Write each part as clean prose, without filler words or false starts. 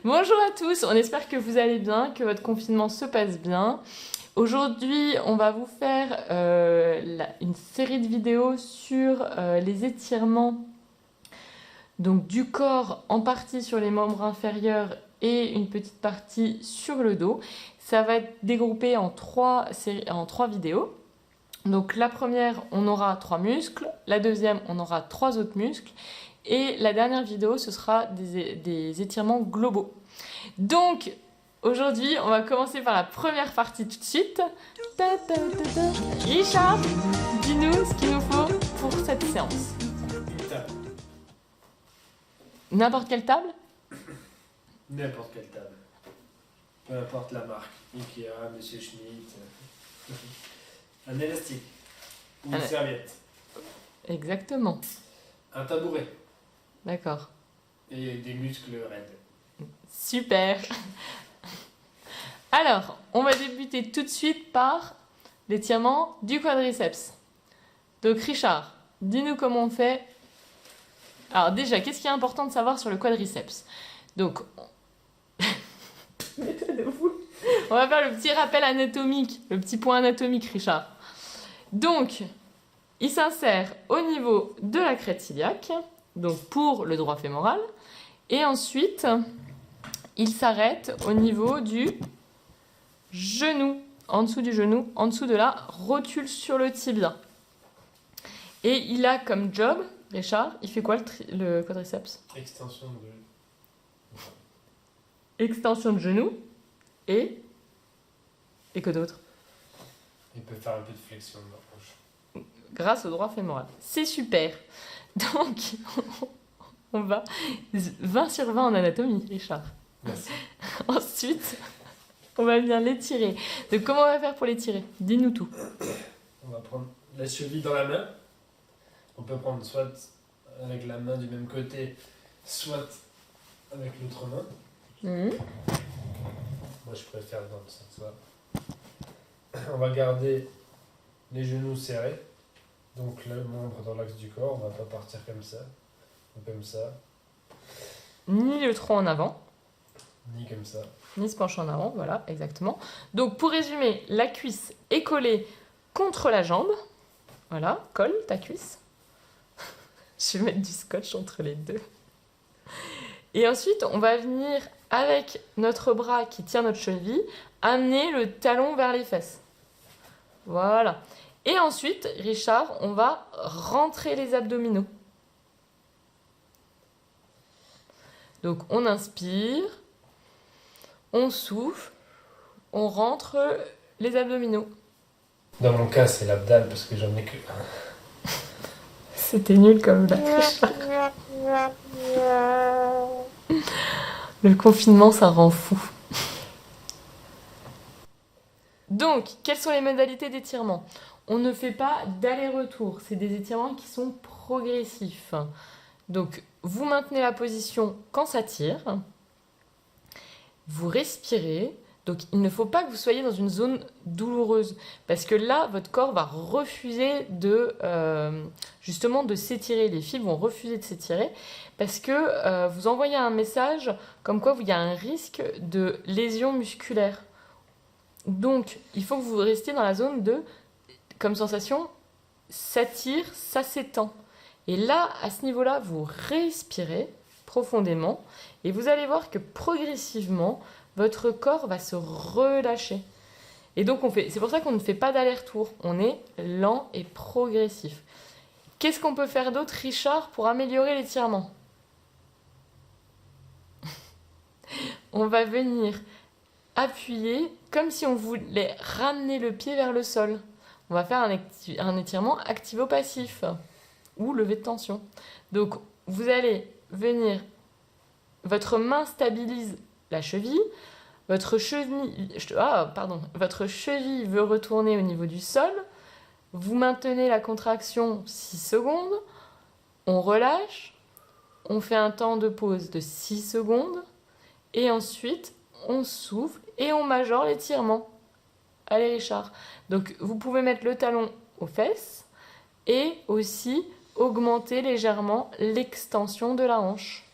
Bonjour à tous, on espère que vous allez bien, que votre confinement se passe bien. Aujourd'hui, on va vous faire une série de vidéos sur les étirements donc, du corps, en partie sur les membres inférieurs et une petite partie sur le dos. Ça va être dégroupé en trois vidéos. Donc la première, on aura 3 muscles, la deuxième, on aura 3 autres muscles, et la dernière vidéo, ce sera des étirements globaux. Donc, aujourd'hui, on va commencer par la première partie tout de suite. Richard, dis-nous ce qu'il nous faut pour cette séance. Une table. N'importe quelle table? N'importe quelle table. Peu importe la marque. Ikea, Monsieur Schmitt. Un élastique. Ou une serviette. Exactement. Un tabouret. D'accord. Et des muscles raides. Super. Alors, on va débuter tout de suite par l'étirement du quadriceps. Donc Richard, dis-nous comment on fait. Alors déjà, qu'est-ce qui est important de savoir sur le quadriceps? Donc, on va faire le petit rappel anatomique, le petit point anatomique, Richard. Donc, il s'insère au niveau de la crête iliaque, donc pour le droit fémoral, et ensuite, il s'arrête au niveau du genou, en dessous du genou, en dessous de la rotule sur le tibia. Et il a comme job, Richard, il fait quoi le quadriceps? Extension de... Extension de genou et quoi d'autre? Il peut faire un peu de flexion de la hanche. Grâce au droit fémoral. C'est super. Donc, on va 20 sur 20 en anatomie, Richard. Merci. Ensuite, on va venir l'étirer. Donc, comment on va faire pour l'étirer? Dis-nous tout. On va prendre la cheville dans la main. On peut prendre soit avec la main du même côté, soit avec l'autre main. Moi, je préfère dans le sens là. On va garder les genoux serrés. Donc le membre dans l'axe du corps, on va pas partir comme ça, ou comme ça, Ni le tronc en avant, ni comme ça. ni se pencher en avant, voilà, exactement. Donc, pour résumer, la cuisse est collée contre la jambe. Voilà, colle ta cuisse. Je vais mettre du scotch entre les deux. Et ensuite, on va venir, avec notre bras qui tient notre cheville, amener le talon vers les fesses. Voilà. Et ensuite, Richard, on va rentrer les abdominaux. Donc, on inspire, on souffle, on rentre les abdominaux. Dans mon cas, c'est l'abdal parce que j'en ai que un. C'était nul comme blague, Richard. Le confinement, ça rend fou. Donc, quelles sont les modalités d'étirement? On ne fait pas d'aller-retour, c'est des étirements qui sont progressifs. Donc, vous maintenez la position quand ça tire, vous respirez. Donc, il ne faut pas que vous soyez dans une zone douloureuse, parce que là, votre corps va refuser justement de s'étirer. Les fibres vont refuser de s'étirer, parce que vous envoyez un message comme quoi il y a un risque de lésion musculaire. Donc, il faut que vous restiez dans la zone de, comme sensation, ça tire, ça s'étend. Et là, à ce niveau-là, vous respirez profondément et vous allez voir que progressivement, votre corps va se relâcher. Et donc, c'est pour ça qu'on ne fait pas d'aller-retour. On est lent et progressif. Qu'est-ce qu'on peut faire d'autre, Richard, pour améliorer l'étirement? On va venir appuyer comme si on voulait ramener le pied vers le sol. On va faire un étirement activo-passif ou levé de tension. Donc, vous allez venir, votre main stabilise la cheville, votre cheville veut retourner au niveau du sol, vous maintenez la contraction 6 secondes, on relâche, on fait un temps de pause de 6 secondes, et ensuite, on souffle et on majore l'étirement. Allez Richard. Donc vous pouvez mettre le talon aux fesses et aussi augmenter légèrement l'extension de la hanche.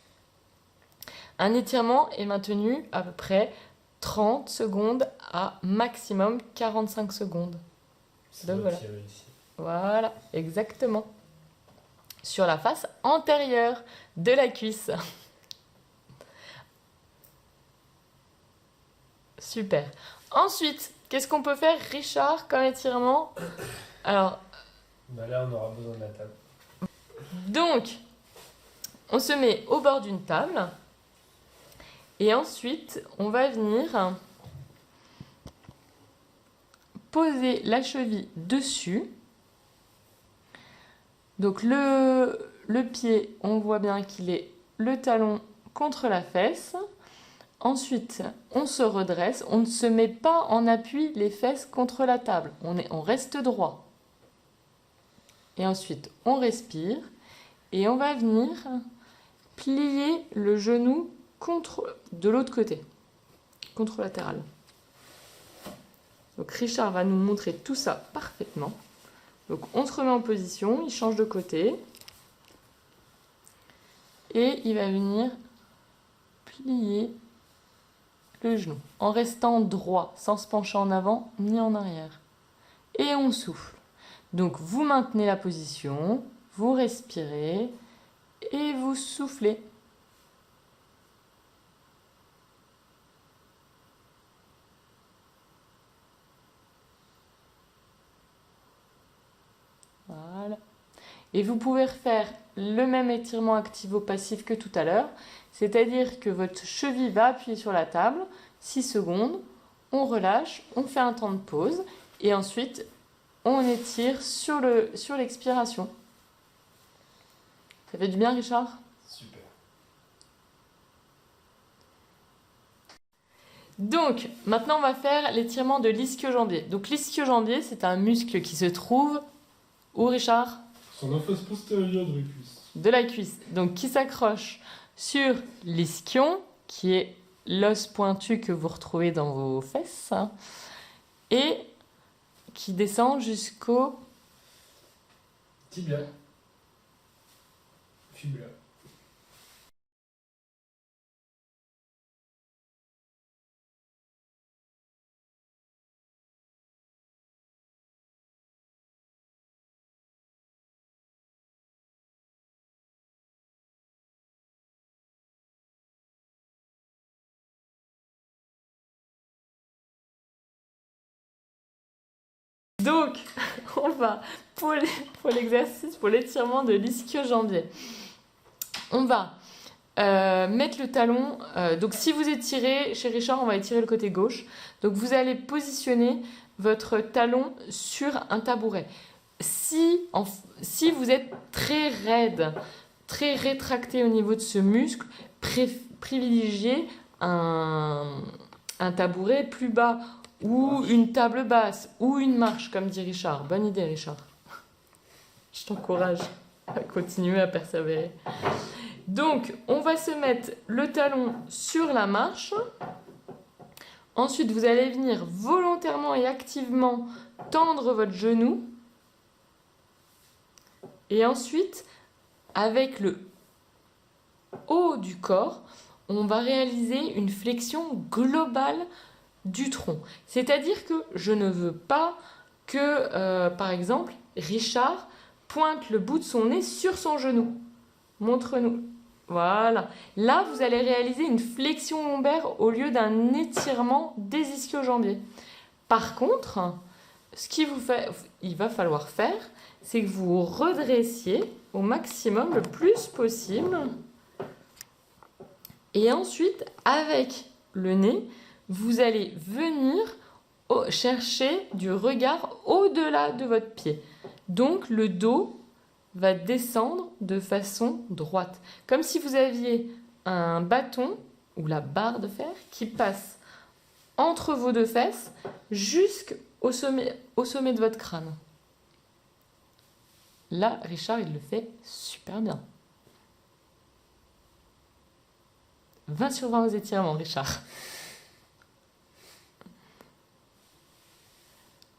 Un étirement est maintenu à peu près 30 secondes à maximum 45 secondes. Ça Donc va voilà. tirer ici. Voilà, exactement. Sur la face antérieure de la cuisse. Super. Ensuite, qu'est-ce qu'on peut faire, Richard, comme étirement? Alors, Bah là, on aura besoin de la table. donc, on se met au bord d'une table. Et ensuite, on va venir poser la cheville dessus. Donc le pied, on voit bien qu'il est le talon contre la fesse. Ensuite, on se redresse. On ne se met pas en appui les fesses contre la table. On reste droit. Et ensuite, on respire. Et on va venir plier le genou de l'autre côté, contralatéral. Donc Richard va nous montrer tout ça parfaitement. Donc on se remet en position, il change de côté. Et il va venir plier le genou en restant droit, sans se pencher en avant ni en arrière. Et on souffle. Donc vous maintenez la position, vous respirez et vous soufflez. Voilà. Et vous pouvez refaire le même étirement activo-passif que tout à l'heure, c'est-à-dire que votre cheville va appuyer sur la table, 6 secondes, on relâche, on fait un temps de pause, et ensuite on étire sur l'expiration. Ça fait du bien, Richard? Super. Donc, maintenant on va faire l'étirement de l'ischio-jambier. Donc l'ischio-jambier, c'est un muscle qui se trouve où, Richard? Sur la face postérieure de la cuisse. De la cuisse, donc qui s'accroche sur l'ischion, qui est l'os pointu que vous retrouvez dans vos fesses, hein, et qui descend jusqu'au Tibia. Fibula. Donc, on va, pour l'exercice, pour l'étirement de l'ischio-jambier, on va mettre le talon. Donc, si vous étirez, chez Richard, on va étirer le côté gauche. Donc, vous allez positionner votre talon sur un tabouret. Si vous êtes très raide, très rétracté au niveau de ce muscle, privilégiez un tabouret plus bas ou une table basse ou une marche, comme dit Richard. Bonne idée, Richard. Je t'encourage à continuer à persévérer. Donc, on va se mettre le talon sur la marche. Ensuite, vous allez venir volontairement et activement tendre votre genou. Et ensuite, avec le haut du corps, on va réaliser une flexion globale du tronc. C'est-à-dire que je ne veux pas que, par exemple, Richard pointe le bout de son nez sur son genou. Montre-nous. Voilà. Là, vous allez réaliser une flexion lombaire au lieu d'un étirement des ischio-jambiers. Par contre, il va falloir faire, c'est que vous vous redressiez au maximum, le plus possible. Et ensuite, avec le nez, vous allez venir chercher du regard au-delà de votre pied. Donc, le dos va descendre de façon droite. Comme si vous aviez un bâton ou la barre de fer qui passe entre vos deux fesses jusqu'au sommet de votre crâne. Là, Richard, il le fait super bien. 20 sur 20 aux étirements, Richard.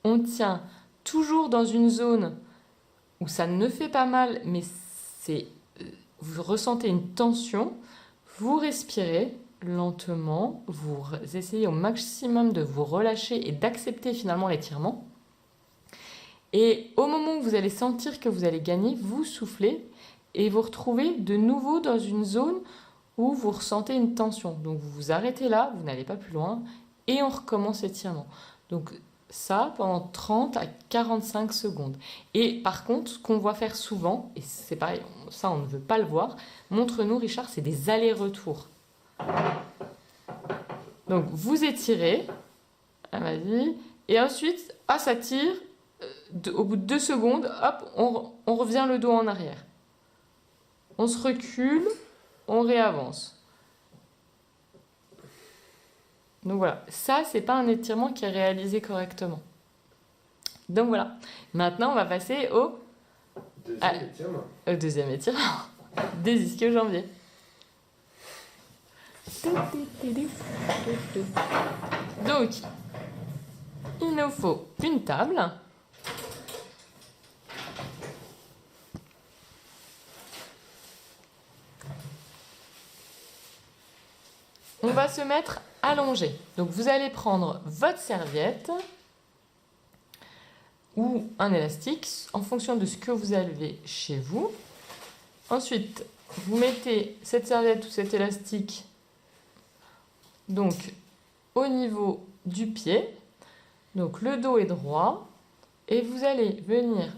On tient toujours dans une zone où ça ne fait pas mal, mais vous ressentez une tension. Vous respirez lentement, vous essayez au maximum de vous relâcher et d'accepter finalement l'étirement. Et au moment où vous allez sentir que vous allez gagner, vous soufflez et vous retrouvez de nouveau dans une zone où vous ressentez une tension. Donc vous vous arrêtez là, vous n'allez pas plus loin et on recommence l'étirement. Donc ça pendant 30 à 45 secondes. Et par contre, ce qu'on voit faire souvent, et c'est pareil, ça on ne veut pas le voir, montre-nous Richard, c'est des allers-retours. Donc vous étirez, vas-y, et ensuite, ça tire, au bout de 2 secondes, hop, on revient le dos en arrière. On se recule, on réavance. Donc voilà, ça c'est pas un étirement qui est réalisé correctement. Donc voilà, maintenant on va passer au deuxième étirement des ischio-jambiers. Donc, il nous faut une table. On va se mettre allongé. Donc vous allez prendre votre serviette ou un élastique en fonction de ce que vous avez chez vous. Ensuite, vous mettez cette serviette ou cet élastique donc au niveau du pied. Donc le dos est droit et vous allez venir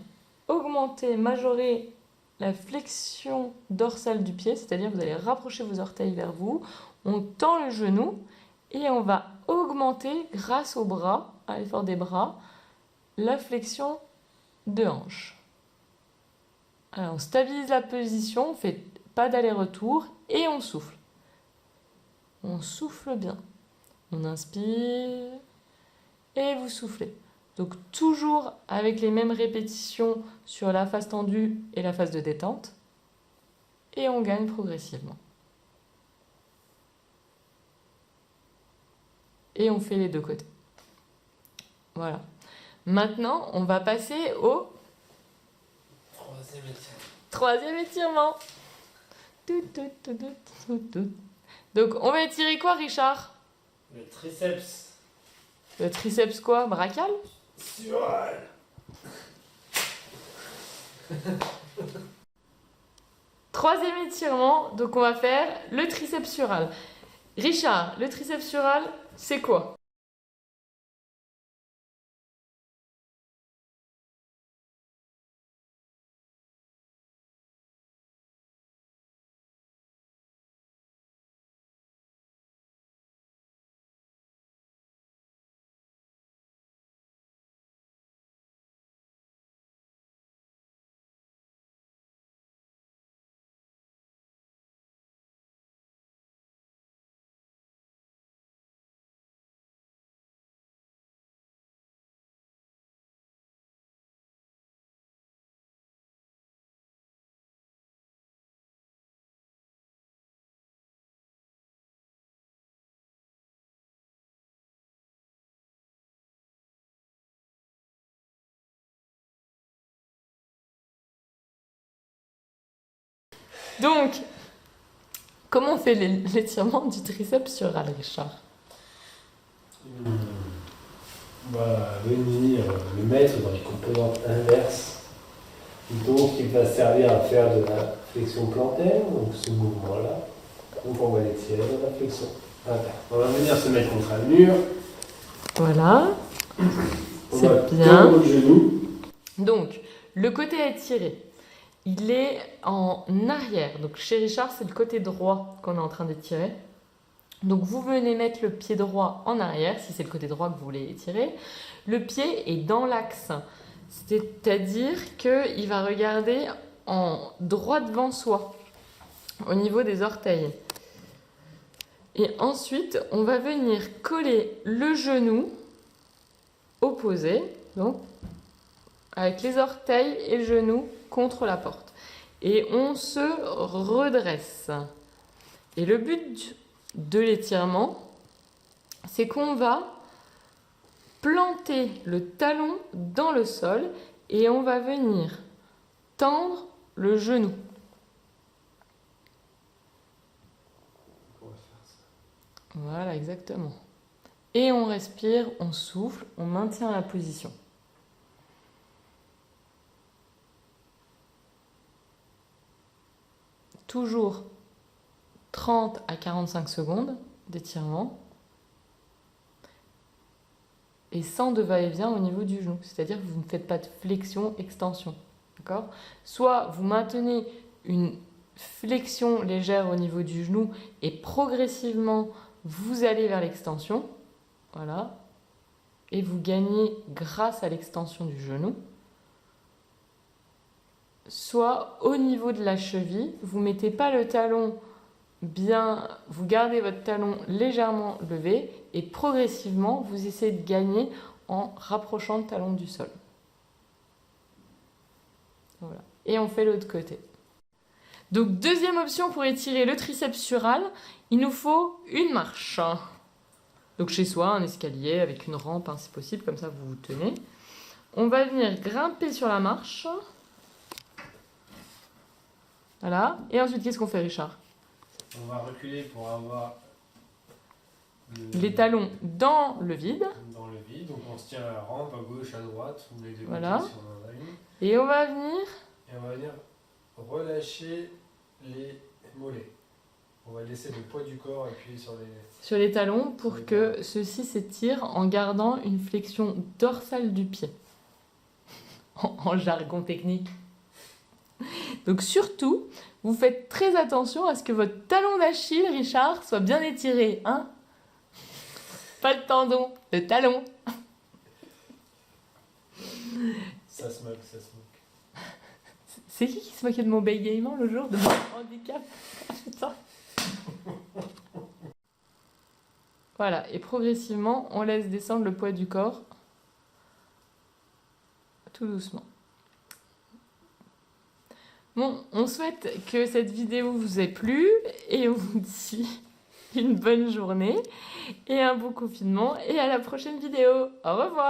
augmenter, majorer la flexion dorsale du pied, c'est-à-dire vous allez rapprocher vos orteils vers vous, on tend le genou et on va augmenter grâce au bras, à l'effort des bras, la flexion de hanche. Alors on stabilise la position, on ne fait pas d'aller-retour et on souffle. On souffle bien. On inspire et vous soufflez. Donc toujours avec les mêmes répétitions sur la phase tendue et la phase de détente. Et on gagne progressivement. Et on fait les deux côtés. Voilà. Maintenant, on va passer au troisième étirement. Donc, on va étirer quoi, Richard? Le triceps. Le triceps quoi? Brachial? Sural. Troisième étirement, donc on va faire le triceps sural. Richard, le triceps sural, c'est quoi? Donc, comment on fait l'étirement du triceps sural, Richard? On va venir le mettre dans les composantes inverses. Donc, il va servir à faire de la flexion plantaire, donc ce mouvement-là. Donc, on va l'étirer dans la flexion interne. On va venir se mettre contre un mur. Voilà. On C'est va bien. tendre le genou. Donc, le côté à étirer, il est en arrière. Donc, chez Richard, c'est le côté droit qu'on est en train d'étirer. Donc, vous venez mettre le pied droit en arrière, si c'est le côté droit que vous voulez étirer. Le pied est dans l'axe. C'est-à-dire qu'il va regarder en droit devant soi, au niveau des orteils. Et ensuite, on va venir coller le genou opposé, donc avec les orteils et le genou contre la porte. Et on se redresse. Et le but de l'étirement, c'est qu'on va planter le talon dans le sol et on va venir tendre le genou. Voilà, exactement. Et on respire, on souffle, on maintient la position. Toujours 30 à 45 secondes d'étirement. Et sans de va-et-vient au niveau du genou. C'est-à-dire que vous ne faites pas de flexion-extension. D'accord ? Soit vous maintenez une flexion légère au niveau du genou et progressivement vous allez vers l'extension. Voilà. Et vous gagnez grâce à l'extension du genou. Soit au niveau de la cheville, vous ne mettez pas le talon bien, vous gardez votre talon légèrement levé et progressivement vous essayez de gagner en rapprochant le talon du sol. Voilà. Et on fait l'autre côté. Donc deuxième option pour étirer le triceps sural, il nous faut une marche. Donc chez soi, un escalier avec une rampe, hein, si possible, comme ça vous vous tenez. On va venir grimper sur la marche. Voilà. Et ensuite, qu'est-ce qu'on fait, Richard ? On va reculer pour avoir les talons dans le vide. Dans le vide, donc on se tient à la rampe à gauche, à droite, ou les deux voilà. côtés si on en a une. Et on va venir... Et on va venir relâcher les mollets. On va laisser le poids du corps appuyer sur les talons pour que ceux-ci s'étirent en gardant une flexion dorsale du pied. En jargon technique. Donc surtout, vous faites très attention à ce que votre talon d'Achille, Richard, soit bien étiré. Hein ? Pas le tendon, le talon. Ça se moque, ça se moque. C'est qui se moquait de mon bégaiement le jour de mon handicap ? Putain. Voilà, et progressivement, on laisse descendre le poids du corps, tout doucement. Bon, on souhaite que cette vidéo vous ait plu et on vous dit une bonne journée et un bon confinement et à la prochaine vidéo. Au revoir!